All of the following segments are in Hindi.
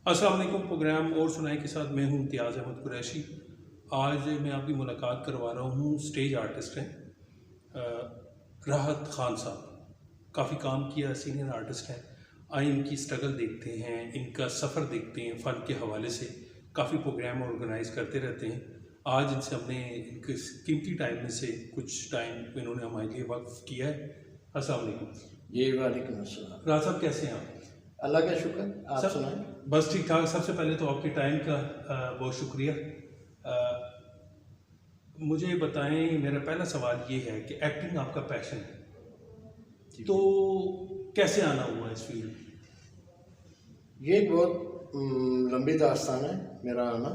अस्सलाम वालेकुम। प्रोग्राम और सुनाई के साथ मैं हूं इम्तियाज़ अहमद कुरैशी। आज मैं आपकी मुलाकात करवा रहा हूं, स्टेज आर्टिस्ट हैं राहत ख़ान साहब। काफ़ी काम किया, सीनियर आर्टिस्ट हैं। आइए इनकी स्ट्रगल देखते हैं, इनका सफ़र देखते हैं। फ़न के हवाले से काफ़ी प्रोग्राम ऑर्गेनाइज़ करते रहते हैं। आज इनसे हमने इनके कीमती टाइम में से कुछ टाइम इन्होंने हमारे लिए वक्फ किया है। अस्सलाम वालेकुम। जी वालेकुम अस्सलाम। राहत साहब कैसे हैं आप? अल्लाह का शुक्र, आप सब सुनाएं। बस ठीक ठाक। सबसे पहले तो आपके टाइम का बहुत शुक्रिया। मुझे बताएं, मेरा पहला सवाल ये है कि एक्टिंग आपका पैशन है, तो कैसे आना हुआ इस फील्ड में? ये एक बहुत लंबी दास्तान है मेरा आना,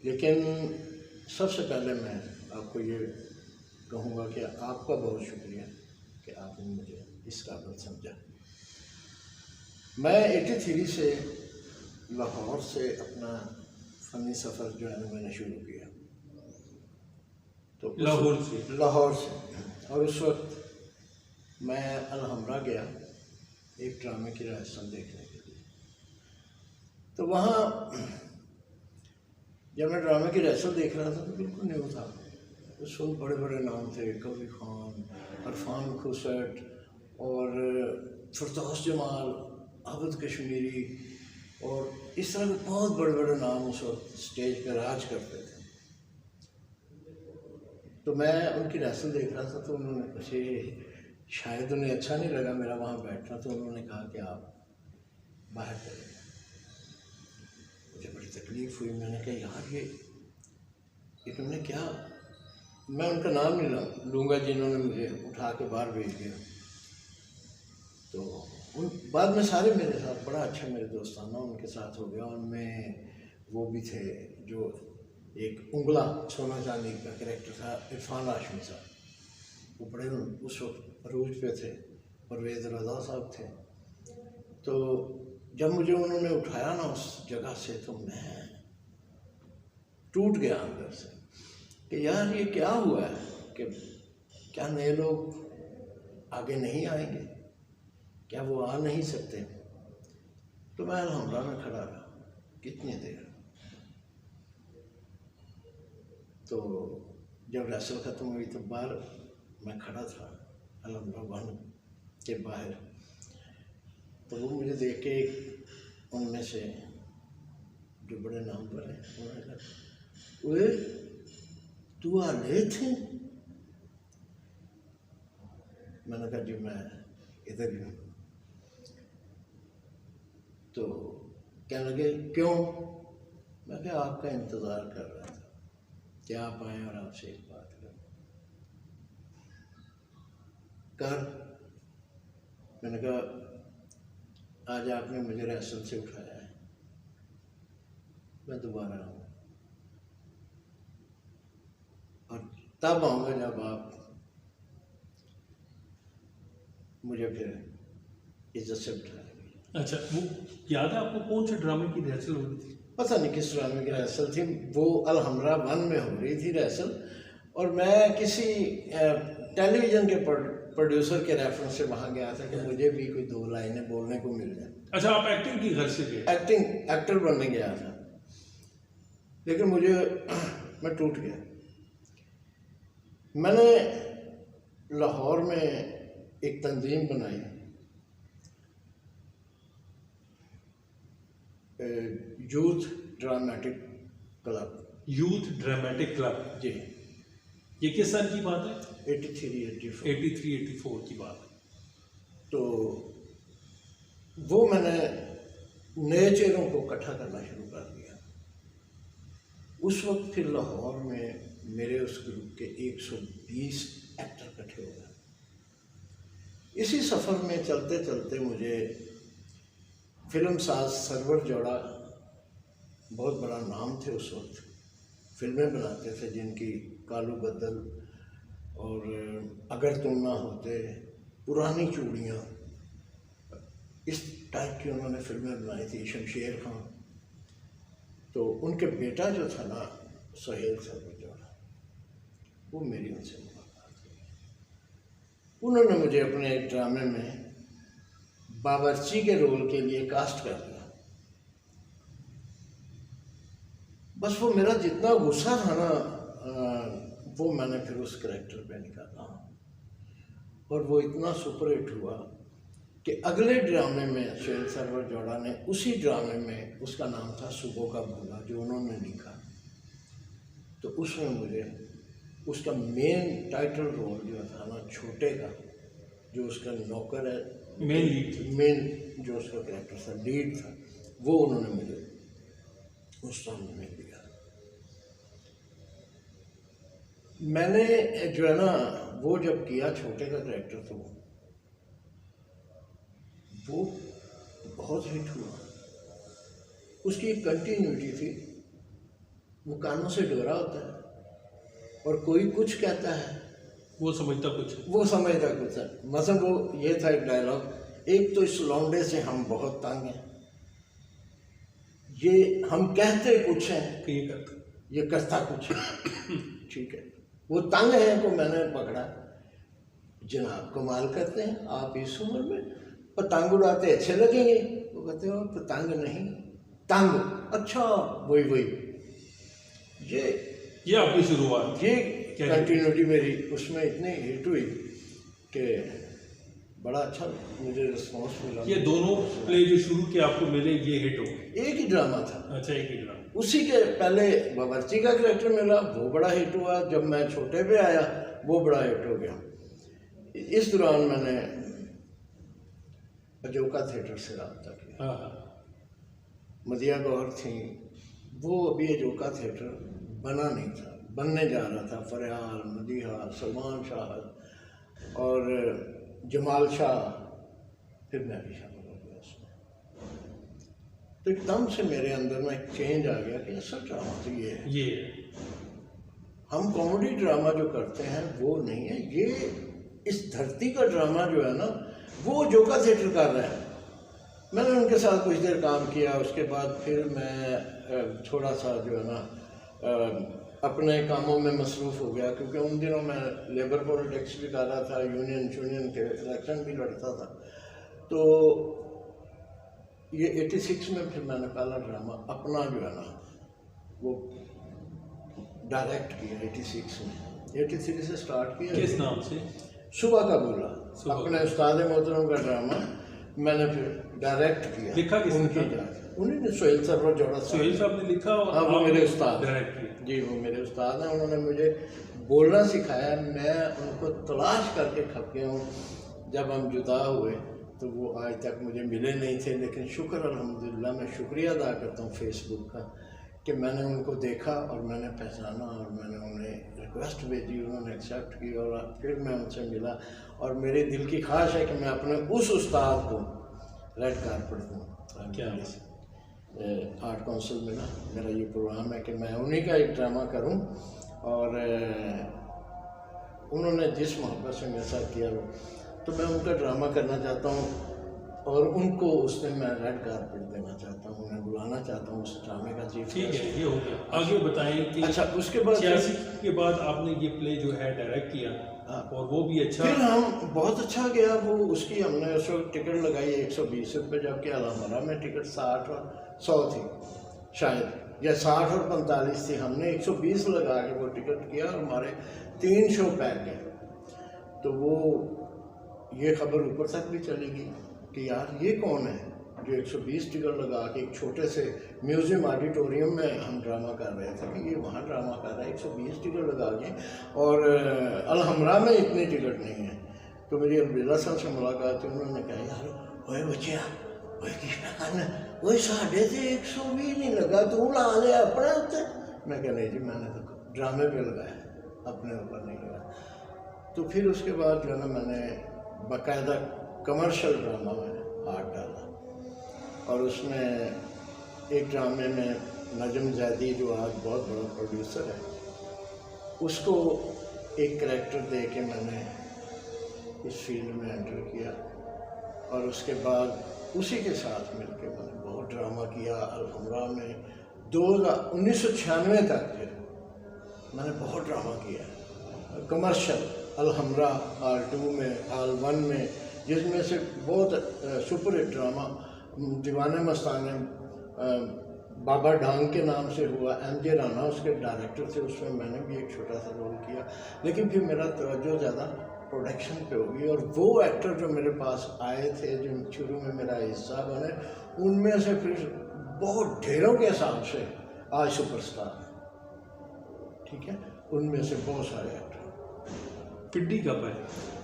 लेकिन सबसे पहले मैं आपको ये कहूँगा कि आपका बहुत शुक्रिया कि आपने मुझे इस काबिल समझा। मैं 83 से लाहौर से अपना फ़नी सफ़र जो है मैंने शुरू किया। तो लाहौर से और उस वक्त मैं अलहम्रा गया एक ड्रामे की रिहर्सल देखने के लिए। तो वहाँ जब मैं ड्रामे की रिहर्सल देख रहा था तो बिल्कुल न्यू था। उस वक्त बड़े बड़े नाम थे, कबीर खान, अरफान खुसट और फिरदौस जमाल, आबिद कश्मीरी और इस तरह के बहुत बड़े बड़े नाम उस वक्त स्टेज पर राज करते थे। तो मैं उनकी रिहर्सल देख रहा था तो उन्होंने मुझे, शायद उन्हें अच्छा नहीं लगा मेरा वहाँ बैठना, तो उन्होंने कहा कि आप बाहर चले। मुझे बड़ी तकलीफ़ हुई। मैंने कहा यार ये तुमने क्या, मैं उनका नाम नहीं लूँगा जिन्होंने मुझे उठा के बाहर भेज दिया। तो उन बाद में सारे मेरे साथ बड़ा अच्छा मेरे दोस्ताना उनके साथ हो गया। उनमें वो भी थे जो एक उंगला सोना चांदी का कैरेक्टर था, इरफान हाशमी साहब, वो बड़े उस वक्त अरूज पे थे। परवेज़ रज़ा साहब थे। तो जब मुझे उन्होंने उठाया ना उस जगह से, तो मैं टूट गया अंदर से कि यार ये क्या हुआ है, कि क्या नए लोग आगे नहीं आएंगे, क्या वो आ नहीं सकते? तो मैं अलहम्रा में खड़ा रहा कितनी देर। तो जब रिहर्सल ख़त्म हुई तो बाहर मैं खड़ा था अलहम्रा वन के बाहर। तो वो मुझे देख के उनमें से जो बड़े नाम पर हैं उन्होंने कहा, ओए तू आले थे? मैंने कहा जी मैं इधर ही हूँ। तो कहने लगे क्यों? मैं क्या आपका इंतज़ार कर रहा था कि आप आए और आपसे एक बात कर। मैंने कहा आज आपने मुझे रिहर्सल से उठाया है, मैं दोबारा आऊँ और तब आऊँगा जब आप मुझे फिर इज्जत से उठाएंगे। अच्छा, वो याद है आपको कौन से ड्रामे की रिहर्सल हो रही थी? पता नहीं किस ड्रामे की रिहर्सल थी, वो अलहम्रा वन में हो रही थी रिहर्सल। और मैं किसी टेलीविज़न के प्रोड्यूसर के रेफरेंस से वहाँ गया था कि मुझे भी कोई 2 लाइनें बोलने को मिल जाए। अच्छा, आप एक्टिंग की घर से गए? एक्टर बनने गया था, लेकिन मुझे मैं टूट गया। मैंने लाहौर में एक तंजीम बनाई, youth dramatic club. Youth dramatic club? जी। ये किस साल की बात है? 83-84 की बात है। तो वो मैंने नए चेहरों को इकट्ठा करना शुरू कर दिया। उस वक्त फिर लाहौर में मेरे उस ग्रुप के 120 एक्टर इकट्ठे हो गए। इसी सफ़र में चलते चलते मुझे फिल्म साज सरवर जोड़ा, बहुत बड़ा नाम थे उस वक्त, फिल्में बनाते थे जिनकी कालू बदल और अगर तुम ना होते, पुरानी चूड़ियाँ, इस टाइप की उन्होंने फिल्में बनाई थी। शमशेर खान, तो उनके बेटा जो था ना सुहेल सरवर जोड़ा, वो मेरी उनसे मुलाकात हुई। उन्होंने मुझे अपने एक ड्रामे में बावर्ची के रोल के लिए कास्ट कर दिया। बस वो मेरा जितना गुस्सा था ना वो मैंने फिर उस करैक्टर पे निकाला और वो इतना सुपर हिट हुआ कि अगले ड्रामे में सुहेल सरवर जोड़ा ने उसी ड्रामे में, उसका नाम था सुबह का भूला, जो उन्होंने लिखा, तो उसमें मुझे उसका मेन टाइटल रोल जो था ना छोटे का, जो उसका नौकर है, मेन जो उसका कैरेक्टर था, लीड था, वो उन्होंने मुझे उस ड्रामे में दिया। मैंने जो है ना वो जब किया छोटे का कैरेक्टर, तो वो बहुत हिट हुआ। उसकी एक कंटिन्यूटी थी, वो कानों से डरा होता है और कोई कुछ कहता है वो समझता कुछ है। मतलब वो ये था एक डायलॉग, एक तो इस लौंडे से हम बहुत तंग हैं, ये हम कहते कुछ हैं कि ये करता कुछ है। ठीक है, वो तंग है को मैंने पकड़ा, जनाब कमाल करते हैं आप इस उम्र में पतंग उड़ाते अच्छे लगेंगे। वो कहते हो पतंग नहीं तंग, अच्छा वही ये आपकी शुरुआत, ये कंटिन्यूटी मेरी उसमें इतनी हिट हुई कि बड़ा अच्छा मुझे रिस्पॉन्स मिला। ये दोनों प्ले जो शुरू के आपको मिले ये हिट हो गए? एक ही ड्रामा था। अच्छा, एक ही ड्रामा। उसी के पहले बावर्ची का कैरेक्टर मिला, वो बड़ा हिट हुआ। जब मैं छोटे पे आया वो बड़ा हिट हो गया। इस दौरान मैंने अजोका थिएटर से रब्ता किया। मदिया गौर थी, वो अभी अजोका थिएटर बना नहीं था, बनने जा रहा था। फरियाल, मदीहा, सलमान शाह और जमाल शाह, फिर मैं भी शामिल हो गया उसमें। तो एकदम से मेरे अंदर में एक चेंज आ गया कि असल ड्रामा तो ये है। हम कॉमेडी ड्रामा जो करते हैं वो नहीं है, ये इस धरती का ड्रामा जो है ना वो अजोका थिएटर कर रहा है। मैंने उनके साथ कुछ देर काम किया, उसके बाद फिर मैं थोड़ा सा जो है ना अपने कामों में मसरूफ़ हो गया, क्योंकि उन दिनों मैं लेबर पॉलिटिक्स भी कर रहा था, यूनियन के इलेक्शन भी लड़ता था। तो ये 86 में फिर मैंने पहला ड्रामा अपना जो है ना वो डायरेक्ट किया 86 में। 83 से स्टार्ट किया। किस नाम से? सुबह का भूला, अपने उस्ताद मोहतरम का ड्रामा मैंने फिर डायरेक्ट किया। लिखा किसने? उन्होंने सुहेल सरवर जोड़ा। सुहेल साहब ने लिखा और हाँ, वो मेरे उस्ताद डायरेक्ट किया। जी, वो मेरे उस्ताद हैं। उन्होंने मुझे बोलना सिखाया, मैं उनको तलाश करके खप गया हूँ। जब हम जुदा हुए तो वो आज तक मुझे मिले नहीं थे, लेकिन शुक्र अल्हम्दुलिल्लाह, मैं शुक्रिया अदा करता हूँ फेसबुक का कि मैंने उनको देखा और मैंने पहचाना और मैंने उन्हें रिक्वेस्ट भेजी, उन्होंने एक्सेप्ट की और फिर मैं उनसे मिला। और मेरे दिल की ख्वाहिश है कि मैं अपने उस उस्ताद को रेड कारपेट दूँ। आर्ट काउंसिल में ना मेरा ये प्रोग्राम है कि मैं उन्हीं का एक ड्रामा करूं, और उन्होंने जिस मोहब्बत से मेरे साथ किया वो, तो मैं उनका ड्रामा करना चाहता हूं और उनको उस दिन मैं रेड कारपेट देना चाहता हूं, उन्हें बुलाना चाहता हूं उस ड्रामे का चीफ। ठीक है, ये हो गया। आगे बताएं कि अच्छा, उसके बाद 86 के बाद आपने ये प्ले जो है डायरेक्ट किया और वो भी अच्छा, फिर हम बहुत अच्छा गया वो। उसकी हमने उस वक्त टिकट लगाई 120 रुपये, जबकि अलहमरा में टिकट 60 और 100 थी शायद, या 60 और 45 थी। हमने 120 लगा के वो टिकट किया और हमारे 3 शो पैक गए। तो वो ये खबर ऊपर तक भी चली गई कि यार ये कौन है जो 120 टिकट लगा के एक छोटे से म्यूज़ियम ऑडिटोरियम में हम ड्रामा कर रहे थे कि ये वहाँ ड्रामा कर रहा है 120 टिकट लगा के, और अलहमरा में इतनी टिकट नहीं है। तो मेरी अलबिला साहब से मुलाकात हुई, उन्होंने कहा यार ओए बच्चिया, ओए कृष्णा खान, ओए साढ़े से 120 नहीं लगा, तू ला ले अपने उत्ते। मैं कह नहीं जी, मैंने तो ड्रामे पे लगाया, अपने ऊपर नहीं लगाया। तो फिर उसके बाद जो है ना मैंने बाकायदा कमर्शियल ड्रामा में हाथ डाला, और उसमें एक ड्रामे में नजम जैदी जो आज बहुत बड़ा प्रोड्यूसर है, उसको एक करैक्टर दे के मैंने इस फील्ड में एंटर किया। और उसके बाद उसी के साथ मिलके मैंने बहुत ड्रामा किया अलहमरा में। 1996 तक फिर मैंने बहुत ड्रामा किया कमर्शियल, अलहमरा हाल 2 में, हाल 1 में, जिसमें से बहुत सुपर हिट ड्रामा दीवाने मस्ताने बाबा डांग के नाम से हुआ, MJ राणा उसके डायरेक्टर थे, उसमें मैंने भी एक छोटा सा रोल किया। लेकिन फिर मेरा तवज्जो ज़्यादा प्रोडक्शन पे होगी, और वो एक्टर जो मेरे पास आए थे जो शुरू में मेरा हिस्सा बने, उनमें से फिर बहुत ढेरों के हिसाब से आज सुपरस्टार, ठीक है, उनमें से बहुत सारे एक्टर। पिंडी कब है?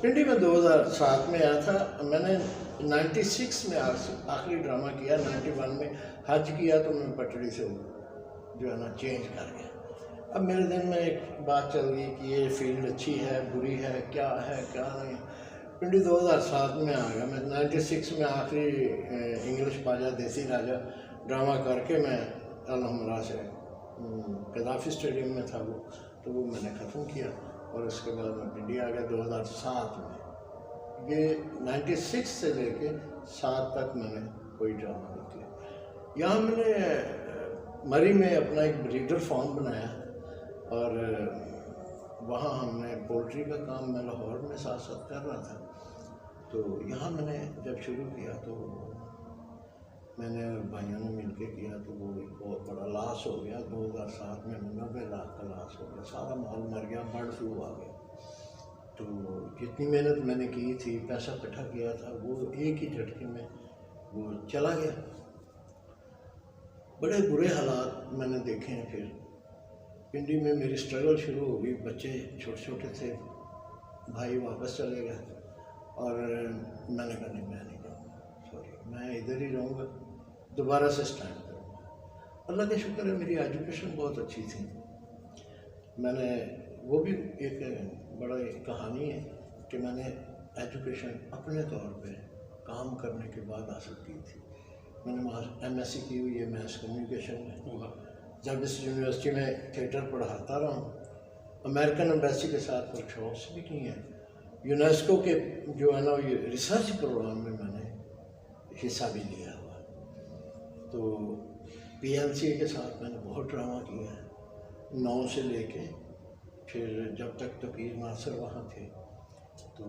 पिंडी में 2007 में आया था मैंने। 96 में आखिरी ड्रामा किया, 91 में हज किया, तो मैं पटड़ी से जो है ना चेंज कर गया। अब मेरे दिन में एक बात चल गई कि ये फील्ड अच्छी है बुरी है क्या नहीं। पिंडी 2007 में आ गया मैं। 96 में आखिरी इंग्लिश बाजा देसी राजा ड्रामा करके मैं अलहमरा से कदाफी स्टेडियम में था वो, तो वो मैंने ख़त्म किया, और उसके बाद मैं पिंडी आ गया 2007 में। ये 96 से लेके 7 तक मैंने कोई ड्रामा नहीं किया। यहाँ मैंने मरी में अपना एक ब्रीडर फार्म बनाया, और वहाँ हमने पोल्ट्री का काम मैं लाहौर में साथ साथ कर रहा था। तो यहाँ मैंने जब शुरू किया तो मैंने भाइयों ने मिल के किया, तो वो एक बहुत बड़ा लॉस हो गया। 2007 में 90 लाख का लॉस हो गया, सारा माल मर गया, बर्ड फ्लू आ गया। तो जितनी मेहनत मैंने की थी, पैसा इकट्ठा किया था, वो एक ही झटके में वो चला गया। बड़े बुरे हालात मैंने देखे हैं। फिर पिंडी में मेरी स्ट्रगल शुरू हो गई। बच्चे छोटे छोटे थे, भाई वापस चले गए, और मैंने कहा नहीं, मैं नहीं जाऊँगा, सॉरी, मैं इधर ही रहूँगा, दोबारा से स्टार्ट करूँगा। अल्लाह का शुक्र है मेरी एजुकेशन बहुत अच्छी थी। मैंने वो भी एक बड़ा कहानी है कि मैंने एजुकेशन अपने तौर पे काम करने के बाद हासिल की थी। मैंने वहाँ MSc की हुई है मैथ्स कम्युनिकेशन में। जब इस यूनिवर्सिटी में थिएटर पढ़ाता रहा हूँ, अमेरिकन एम्बेसी के साथ वर्कशॉप्स भी की हैं, यूनेस्को के जो है ना ये रिसर्च प्रोग्राम में मैंने हिस्सा भी लिया हुआ। तो PNCA के साथ मैंने बहुत ड्रामा किया है, 9 से लेके फिर जब तक तकीर नासर वहाँ थे, तो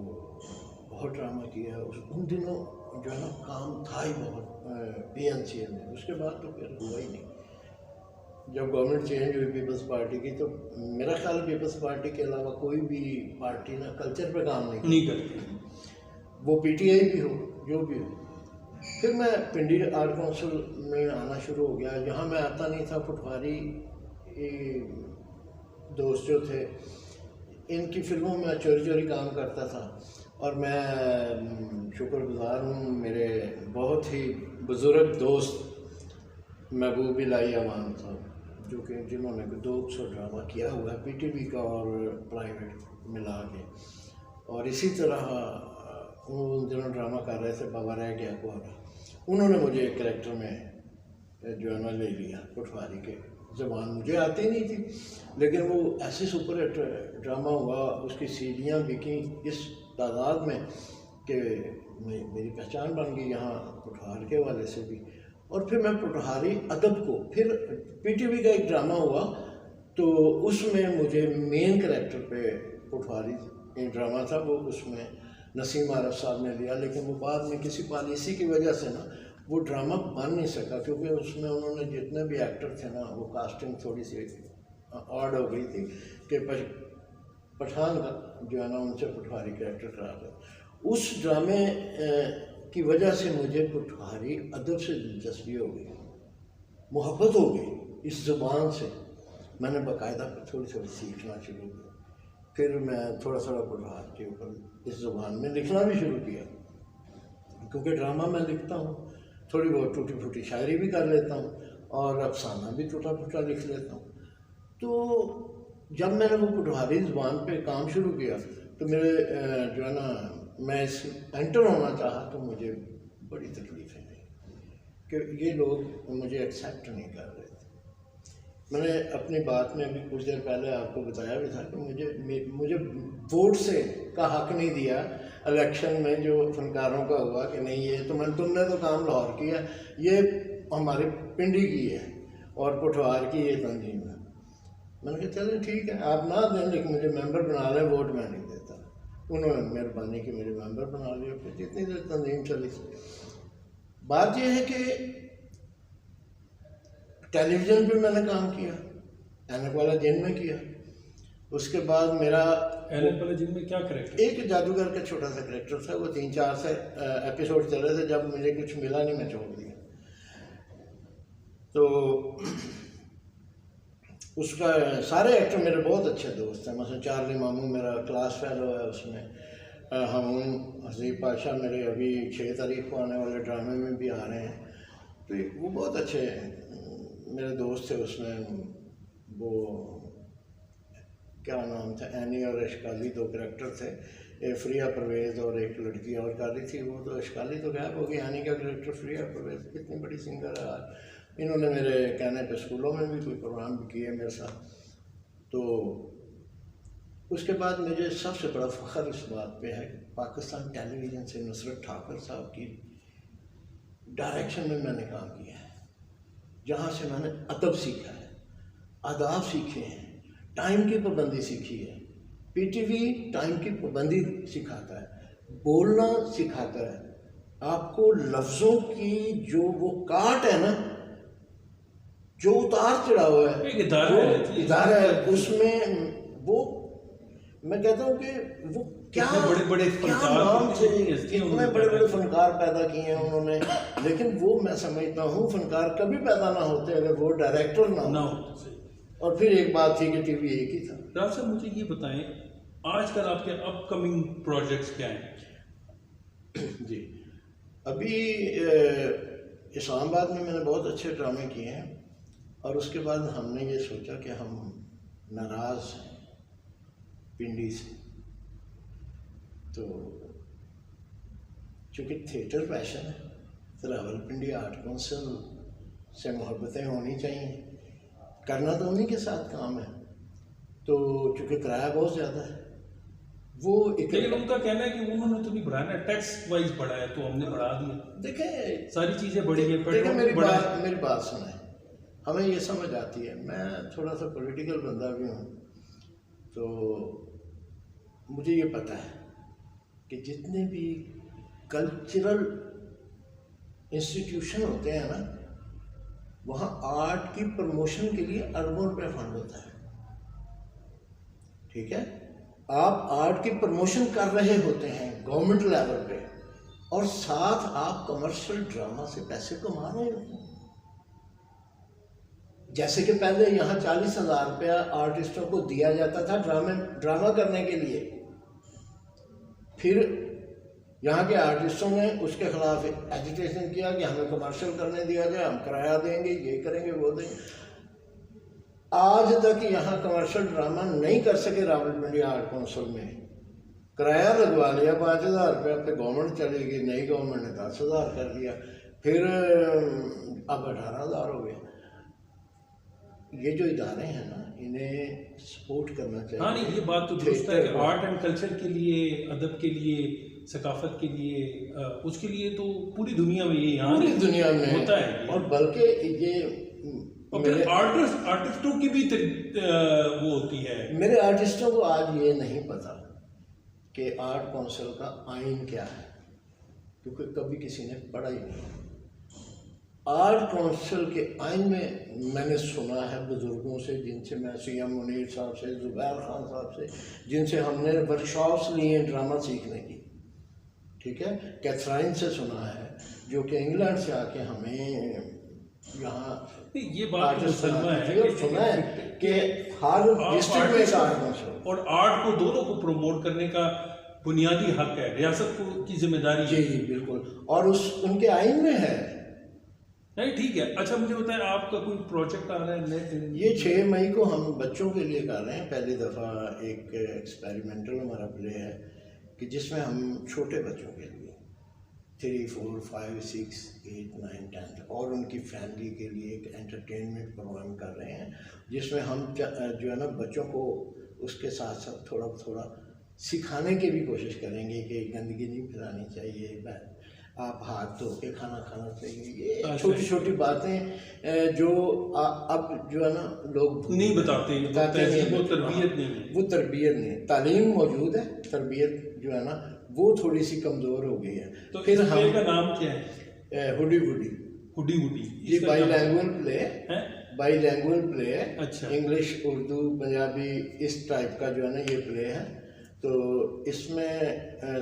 बहुत ड्रामा किया। उन दिनों जो है ना काम था ही बहुत PNCA में। उसके बाद तो फिर हुआ ही नहीं। जब गवर्नमेंट चेंज हुई पीपल्स पार्टी की, तो मेरा ख्याल पीपल्स पार्टी के अलावा कोई भी पार्टी ना कल्चर पे काम नहीं करती, वो PTI भी हो जो भी हो। फिर मैं पिंडी आर्ट काउंसिल में आना शुरू हो गया। यहाँ मैं आता नहीं था। पटवारी दोस्त जो थे, इनकी फिल्मों में चोरी चोरी काम करता था, और मैं शुक्रगुजार हूँ मेरे बहुत ही बुज़ुर्ग दोस्त महबूब इलाही अमान साहब, जो कि जिन्होंने 200 ड्रामा किया हुआ है PTV का और प्राइवेट मिला के। और इसी तरह उन दिनों ड्रामा कर रहे थे बाबा रह गया कोहरा, उन्होंने मुझे एक कैरेक्टर में जो है ना ले लिया। पटवारी के ज़बान मुझे आती नहीं थी, लेकिन वो ऐसे सुपर हिट ड्रामा हुआ, उसकी सीढ़ियाँ बिकी इस तादाद में कि मेरी पहचान बन गई यहाँ पटवार के वाले से भी। और फिर मैं पटवारी अदब को, फिर PTV का एक ड्रामा हुआ, तो उसमें मुझे मेन कैरेक्टर पे पटवारी एक ड्रामा था, वो उसमें नसीम आरफ साहब ने लिया। लेकिन वो बाद में किसी पॉलिसी की वजह से ना वो ड्रामा बन नहीं सका, क्योंकि उसमें उन्होंने जितने भी एक्टर थे ना, वो कास्टिंग थोड़ी सी ऑड हो गई थी कि पठान का जो है ना उनसे पटवारी कैरेक्टर करा था। उस ड्रामे की वजह से मुझे पटवारी अदब से दिलचस्पी हो गई, मोहब्बत हो गई इस ज़ुबान से। मैंने बाकायदा थोड़ी थोड़ी सीखना शुरू किया। फिर मैं थोड़ा थोड़ा पटवार के ऊपर इस ज़ुबान में लिखना भी शुरू किया, क्योंकि ड्रामा मैं लिखता हूँ, थोड़ी बहुत टूटी फूटी शायरी भी कर लेता हूँ, और अफसाना भी टूटा फूटा लिख लेता हूँ। तो जब मैंने वो पटवारी ज़ुबान पे काम शुरू किया, तो मेरे जो है ना मैं इस एंटर होना चाहा, तो मुझे बड़ी तकलीफ़ें दी कि ये लोग मुझे एक्सेप्ट नहीं कर रहे थे। मैंने अपनी बात में अभी कुछ देर पहले आपको बताया भी था कि मुझे वोट से का हक नहीं दिया इलेक्शन में जो फनकारों का हुआ कि नहीं ये तो तुमने तो काम लाहौर किया, ये हमारे पिंडी की है और पटवार की ये तंजीम है। मैंने कहा चलें ठीक है, आप ना दें, लेकिन मुझे मेंबर बना लें, वोट मैं नहीं देता। उन्होंने मेहरबानी की मेरे मेंबर बना लिया। फिर जितनी देर तंजीम चली। बात यह है कि टेलीविज़न पे मैंने काम किया, ऐनक वाला जिन में किया। उसके बाद मेरा ऐनक वाला जिन में क्या करेक्टर? एक जादूगर का छोटा सा करेक्टर था, वो 3-4 से एपिसोड चल रहे थे, जब मुझे कुछ मिला नहीं मैं छोड़ दिया। तो उसका सारे एक्टर मेरे बहुत अच्छे दोस्त हैं, मतलब चार्ली मामू मेरा क्लास फेलो है उसमें, हम हसीब पाशा मेरे अभी 6 तारीख को आने वाले ड्रामे में भी आ रहे हैं, तो वो बहुत अच्छे मेरे दोस्त थे उसमें। वो क्या नाम था, एनी और अशकाली 2 करैक्टर थे, फ्रिया परवेज़ और एक लड़की और काली थी, वो तो अशकाली तो गायब हो गई, एनी का करैक्टर फ्रिया परवेज़ कितनी बड़ी सिंगर है। इन्होंने मेरे कहने पे स्कूलों में भी कोई प्रोग्राम भी किए मेरे साथ। तो उसके बाद मुझे सबसे बड़ा फ़ख्र इस बात पे है कि पाकिस्तान टेलीविज़न से नुसरत ठाकुर साहब की डायरेक्शन में मैंने काम किया है, जहाँ से मैंने अदब सीखा है, आदाब सीखे हैं, टाइम की पाबंदी सीखी है। पीटीवी टाइम की पाबंदी सिखाता है, बोलना सिखाता है, आपको लफ्ज़ों की जो वो काट है ना, जो उतार चढ़ाव है, एक इदारा है उसमें, वो मैं कहता हूँ कि वो क्या बड़े नाम थे, इतने बड़े बड़े फनकार पैदा किए हैं उन्होंने, लेकिन वो मैं समझता हूँ फनकार कभी पैदा ना होते अगर वो डायरेक्टर ना हो। और फिर एक बात थी कि टीवी एक ही था। राज साहब मुझे ये बताएं, आजकल आपके अपकमिंग प्रोजेक्ट्स क्या हैं? जी, अभी इस्लामाबाद में मैंने बहुत अच्छे ड्रामे किए हैं, और उसके बाद हमने ये सोचा कि हम नाराज़ हैं पिंडी से, तो चूँकि थिएटर पैशन है तो रावलपिंडी आर्ट काउंसिल से मोहब्बतें होनी चाहिए, करना तो उन्हीं के साथ काम है। तो चूँकि किराया बहुत ज़्यादा है, वो एक, लेकिन उनका कहना है कि उन्होंने तो नहीं बढ़ाया, टैक्स वाइज बढ़ाया तो हमने बढ़ा दिया। देखें सारी चीज़ें बढ़ी है, देखें मेरी बात सुने, हमें ये समझ आती है, मैं थोड़ा सा पॉलिटिकल बंदा भी हूँ, तो मुझे ये पता है कि जितने भी कल्चरल इंस्टीट्यूशन होते हैं ना, वहाँ आर्ट की प्रमोशन के लिए अरबों रुपए फंड होता है, ठीक है। आप आर्ट की प्रमोशन कर रहे होते हैं गवर्नमेंट लेवल पे, और साथ आप कमर्शियल ड्रामा से पैसे कमा रहे होते हैं। जैसे कि पहले यहाँ 40,000 रुपया आर्टिस्टों को दिया जाता था ड्रामा करने के लिए, फिर यहाँ के आर्टिस्टों ने उसके खिलाफ एजिटेशन किया कि हमें कमर्शियल करने दिया जाए, हम किराया देंगे, ये करेंगे, वो देंगे। आज तक यहाँ कमर्शियल ड्रामा नहीं कर सके रावलपिंडी आर्ट काउंसिल में, किराया लगवा लिया 5,000 रुपये पे, गवर्नमेंट चली गई, नई गवर्नमेंट ने 10,000 कर दिया, फिर अब 18,000 हो गया। ये जो इदारे हैं ना, इन्हें सपोर्ट करना चाहिए। हाँ नहीं, ये बात तो दुरुस्त है कि आर्ट एंड कल्चर के लिए, अदब के लिए, सकाफत के लिए, उसके लिए तो पूरी दुनिया में ये यहाँ पूरी दुनिया में होता है। और बल्कि ये मेरे आर्टिस्टों की भी वो होती है। मेरे आर्टिस्टों को आज ये नहीं पता कि आर्ट काउंसिल का आइन क्या है, क्योंकि कभी किसी ने पढ़ा ही नहीं। आर्ट काउंसिल के आइन में मैंने सुना है बुजुर्गों से, जिनसे मैं सीएम मुनीर साहब से, जुबैर खान साहब से, जिनसे हमने वर्कशॉप्स लिए ड्रामा सीखने की, ठीक है, कैथराइन से सुना है, जो कि इंग्लैंड से आके हमें यहाँ ये बात तो सुना है कि हर डिस्ट्रिक्ट में आर्ट काउंसिल, और आर्ट को दोनों को प्रमोट करने का बुनियादी हक है, रियासत को की जिम्मेदारी है। जी बिल्कुल, और उनके आइन में है। नहीं ठीक है। अच्छा मुझे बताएं, आपका कोई प्रोजेक्ट आ रहा है? ये 6 मई को हम बच्चों के लिए कर रहे हैं, पहली दफ़ा एक एक्सपेरिमेंटल हमारा प्ले है कि जिसमें हम छोटे बच्चों के लिए 3, 4, 5, 6, 8, 9, 10 और उनकी फैमिली के लिए एक एंटरटेनमेंट प्रोग्राम कर रहे हैं, जिसमें हम जो है ना बच्चों को उसके साथ साथ थोड़ा थोड़ा सिखाने की भी कोशिश करेंगे कि गंदगी नहीं फैलानी चाहिए, आप हाथ धो के खाना खाना चाहिए। ये छोटी छोटी बातें जो अब जो है ना लोग नहीं बताते हैं, वो तरबियत नहीं है, वो तरबियत नहीं है। तालीम मौजूद है, तरबियत जो है ना वो थोड़ी सी कमज़ोर हो गई है। तो फिर हमें का नाम क्या है? Hoodie woody. हुडी हुडी ये इसका क्या बाईलैंग्वेज प्ले है? बाईलैंग्वेज प्ले है। अच्छा। इंग्लिश, उर्दू, पंजाबी इस टाइप का जो है ना ये प्ले है। तो इसमें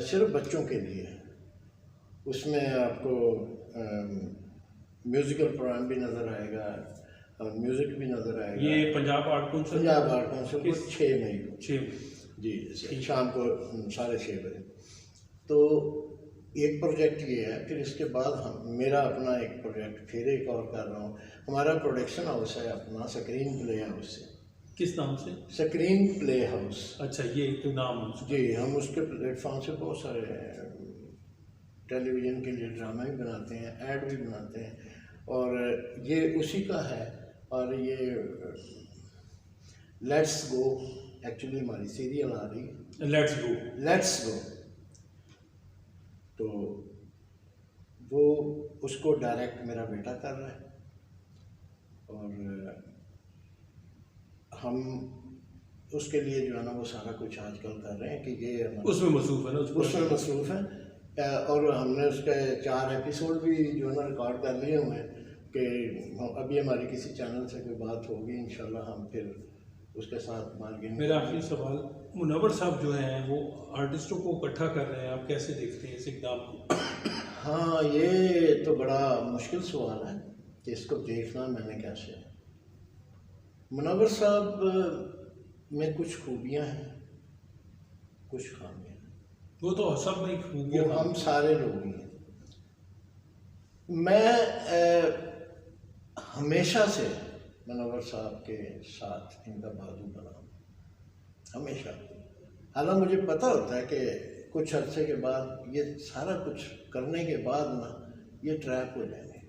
सिर्फ बच्चों के लिए है। उसमें आपको म्यूज़िकल प्रोग्राम भी नज़र आएगा और म्यूज़िक भी नज़र आएगा। ये Punjab art council Punjab art council को किस- 6 मई को 6 जी शाम को 6:30 बजे। तो एक प्रोजेक्ट ये है। फिर इसके बाद हम मेरा अपना एक प्रोजेक्ट फिर एक और कर रहा हूँ। हमारा प्रोडक्शन हाउस है अपना, स्क्रीन प्ले हाउस है। किस नाम से? स्क्रीन प्ले हाउस अच्छा, ये तो नाम है उसका। जी। हम उसके प्लेटफॉर्म से बहुत सारे टेलीविज़न के लिए ड्रामा भी बनाते हैं, ऐड भी बनाते हैं, और ये उसी का है। और ये लेट्स गो एक्चुअली हमारी सीरियल आ रही है, लेट्स गो। Let's go. तो वो उसको डायरेक्ट मेरा बेटा कर रहा है और हम उसके लिए जो है ना वो सारा कुछ आजकल कर रहे हैं कि ये हमारा उसमें मसरूफ है ना उसमें मसरूफ़ है। और हमने उसके 4 एपिसोड भी जो है ना रिकॉर्ड कर लिए हुए हैं कि अभी हमारी किसी चैनल से कोई बात होगी इंशाल्लाह हम फिर उसके साथ बार्गेनिंग। मेरा आखिरी सवाल, मुनव्वर साहब जो हैं वो आर्टिस्टों को इकट्ठा कर रहे हैं, आप कैसे देखते हैं इस इक़दाम को? हाँ, ये तो बड़ा मुश्किल सवाल है कि इसको देखना मैंने कैसे। मुनव्वर साहब में कुछ खूबियाँ हैं, कुछ खामियाँ हैं। वो तो सब में वो खूबियाँ हम सारे लोग ही हैं। मैं हमेशा से मुनव्वर साहब के साथ इनका बाजू बना हूँ, हमेशा। हालांकि मुझे पता होता है कि कुछ अर्से के बाद ये सारा कुछ करने के बाद ना ये ट्रैप हो जाएंगे,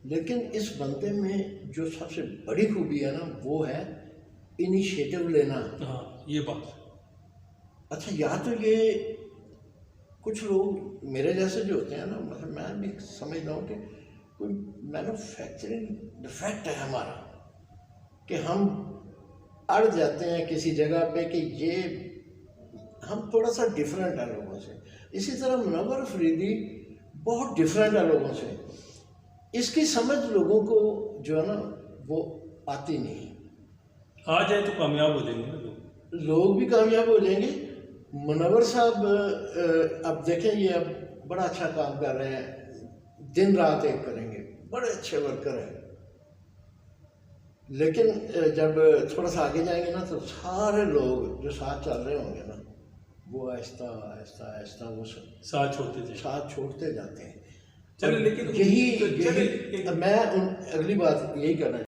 लेकिन इस बंदे में जो सबसे बड़ी खूबी है ना वो है इनिशिएटिव लेना। हाँ, ये बात। अच्छा, या तो ये कुछ लोग मेरे जैसे जो होते हैं ना, मतलब मैं भी समझता हूँ कि कोई मैन्युफैक्चरिंग डिफेक्ट है हमारा, कि हम अड़ जाते हैं किसी जगह पे कि ये हम थोड़ा सा डिफरेंट है लोगों से। इसी तरह मुनव्वर अफरीदी बहुत डिफरेंट है लोगों से। इसकी समझ लोगों को जो है ना वो आती नहीं। आ जाए तो कामयाब हो जाएंगे ना लोग भी कामयाब हो जाएंगे। मुनव्वर साहब अब देखें, ये अब बड़ा अच्छा काम कर रहे हैं, दिन रात एक करेंगे, बड़े अच्छे वर्कर हैं। लेकिन जब थोड़ा सा आगे जाएंगे ना तो सारे लोग जो साथ चल रहे होंगे ना वो आहिस्ता आहिस्ता आहिस्ता वो साथ छोड़ते जाते हैं। चले। लेकिन यही मैं अगली बात यही करना